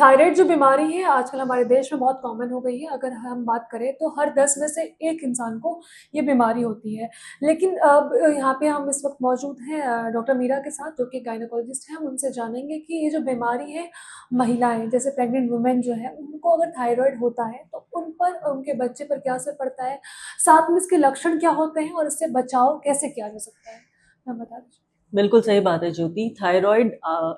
Thyroid जो बीमारी है आजकल हमारे देश में बहुत कॉमन हो गई है। अगर हम बात करें तो हर 10 में से 1 इंसान को ये बीमारी होती है। लेकिन अब यहाँ पे हम इस वक़्त मौजूद हैं डॉक्टर मीरा के साथ जो कि गायनेकोलॉजिस्ट हैं। हम उनसे जानेंगे कि ये जो बीमारी है महिलाएँ जैसे प्रेग्नेंट वुमेन जो है उनको अगर थायराइड होता है तो उन पर उनके बच्चे पर क्या असर पड़ता है? साथ में इसके लक्षण क्या होते हैं और इससे बचाव कैसे किया जा सकता है? आप बता दीजिए। बिल्कुल सही बात है ज्योति। थायराइड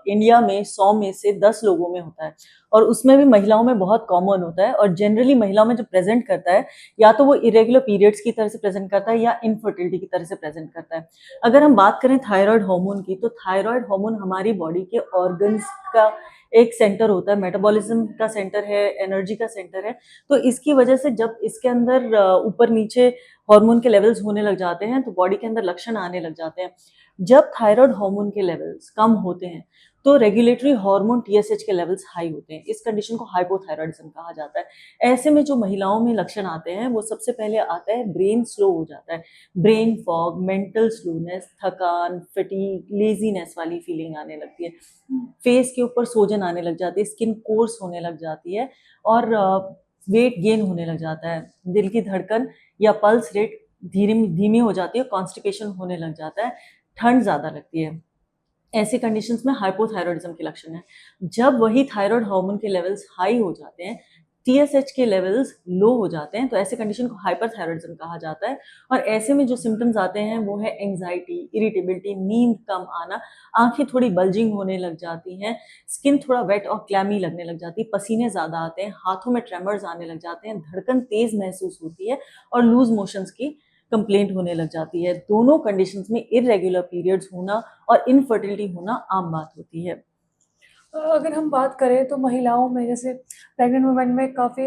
इंडिया में 100 में से 10 लोगों में होता है और उसमें भी महिलाओं में बहुत कॉमन होता है। और जनरली महिलाओं में जो प्रेजेंट करता है या तो वो इरेगुलर पीरियड्स की तरह से प्रेजेंट करता है या इनफर्टिलिटी की तरह से प्रेजेंट करता है। अगर हम बात करें थायराइड हार्मोन की, तो थायराइड हार्मोन हमारी बॉडी के ऑर्गन्स का एक सेंटर होता है, मेटाबॉलिज्म का सेंटर है, एनर्जी का सेंटर है। तो इसकी वजह से जब इसके अंदर ऊपर नीचे हार्मोन के लेवल्स होने लग जाते हैं तो बॉडी के अंदर लक्षण आने लग जाते हैं। जब थायराइड हार्मोन के लेवल्स कम होते हैं तो रेगुलेटरी हार्मोन टीएसएच के लेवल्स हाई होते हैं। इस कंडीशन को हाइपोथायराइडिज्म कहा जाता है। ऐसे में जो महिलाओं में लक्षण आते हैं वो सबसे पहले आता है ब्रेन स्लो हो जाता है, ब्रेन फॉग, मेंटल स्लोनेस, थकान, फटीग, लेजीनेस वाली फीलिंग आने लगती है, फेस के ऊपर सोजन आने लग जाती है, स्किन कोर्स होने लग जाती है और वेट गेन होने लग जाता है, दिल की धड़कन या पल्स रेट धीमी हो जाती है, कॉन्स्टिपेशन होने लग जाता है, ठंड ज़्यादा लगती है। ऐसी कंडीशंस में हाइपोथायरॉयडिज्म के लक्षण है। जब वही थायराइड हार्मोन के लेवल्स हाई हो जाते हैं, टीएसएच के लेवल्स लो हो जाते हैं, तो ऐसे कंडीशन को हाइपरथायरॉयडिज्म कहा जाता है। और ऐसे में जो सिम्टम्स आते हैं वो है एंजाइटी, इरिटेबिलिटी, नींद कम आना, आंखें थोड़ी बल्जिंग होने लग जाती हैं, स्किन थोड़ा वेट और क्लैमी लगने लग जाती है, पसीने ज़्यादा आते हैं, हाथों में ट्रेमर्स आने लग जाते हैं, धड़कन तेज महसूस होती है और लूज मोशंस की कंप्लेंट होने लग जाती है। दोनों कंडीशंस में इरेगुलर पीरियड्स होना और इनफर्टिलिटी होना आम बात होती है। अगर हम बात करें तो महिलाओं में जैसे प्रेग्नेंट वुमेन में काफ़ी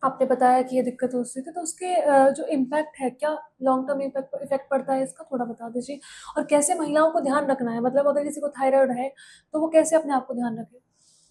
आपने बताया कि ये दिक्कत हो सकती है, तो उसके जो इम्पैक्ट है, क्या लॉन्ग टर्म इफ़ेक्ट पड़ता है इसका? थोड़ा बता दीजिए। और कैसे महिलाओं को ध्यान रखना है? मतलब अगर किसी को थायराइड है, तो वो कैसे अपने आप को ध्यान रखे?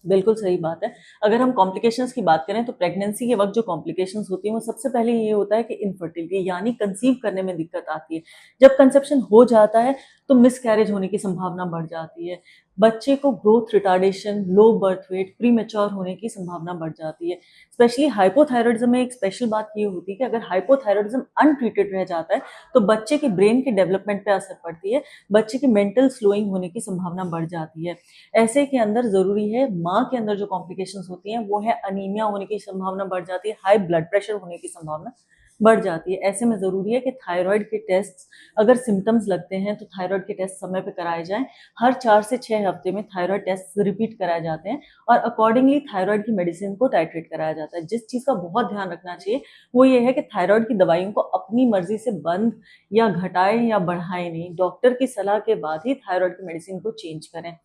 बिल्कुल सही बात है। अगर हम कॉम्प्लिकेशंस की बात करें तो प्रेगनेंसी के वक्त जो कॉम्प्लिकेशंस होती हैं वो सबसे पहले ये होता है कि इनफर्टिलिटी यानी कंसीव करने में दिक्कत आती है। जब कंसेप्शन हो जाता है तो मिसकैरेज होने की संभावना बढ़ जाती है, बच्चे को growth retardation, low birth weight, premature होने की संभावना बढ़ जाती है। स्पेशली हाइपोथायराइडिज्म में एक स्पेशल बात ये होती है कि अगर हाइपोथायराइडिज्म अनट्रीटेड रह जाता है तो बच्चे के ब्रेन के डेवलपमेंट पे असर पड़ती है, बच्चे की मेंटल स्लोइंग होने की संभावना बढ़ जाती है। ऐसे के अंदर ज़रूरी है, माँ के अंदर जो कॉम्प्लिकेशंस होती हैं वो है अनीमिया होने की संभावना बढ़ जाती है, हाई ब्लड प्रेशर होने की संभावना बढ़ जाती है। ऐसे में ज़रूरी है कि थायराइड के टेस्ट, अगर सिम्टम्स लगते हैं तो थायराइड के टेस्ट समय पे कराए जाएँ। हर 4 से 6 हफ्ते में थायराइड टेस्ट रिपीट कराए जाते हैं और अकॉर्डिंगली थायराइड की मेडिसिन को टाइट्रेट कराया जाता है। जिस चीज़ का बहुत ध्यान रखना चाहिए वो ये है कि थायराइड की दवाइयों को अपनी मर्ज़ी से बंद या घटाएँ या बढ़ाएँ नहीं। डॉक्टर की सलाह के बाद ही थायराइड की मेडिसिन को चेंज करें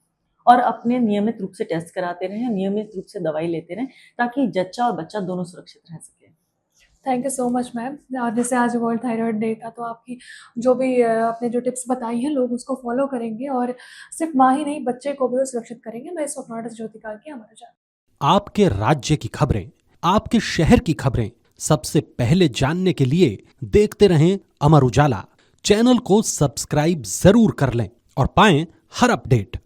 और अपने नियमित रूप से टेस्ट कराते रहें, नियमित रूप से दवाई लेते रहें ताकि जच्चा और बच्चा दोनों सुरक्षित रह सकें। Thank you so much ma'am. जैसे आज वर्ल्ड थायराइड डे था, तो आपकी जो भी आपने जो टिप्स बताई हैं, लोग उसको फ़ॉलो करेंगे और सिर्फ़ माँ ही नहीं, बच्चे को भी वो सुरक्षित करेंगे। मैं इस वक्त नॉट ज्योति की हमारा जा आपके राज्य की खबरें, आपके शहर की खबरें सबसे पहले जानने के लिए देखते रहें अमर उजाला। चैनल को सब्सक्राइब जरूर कर लें और पाएं हर अपडेट।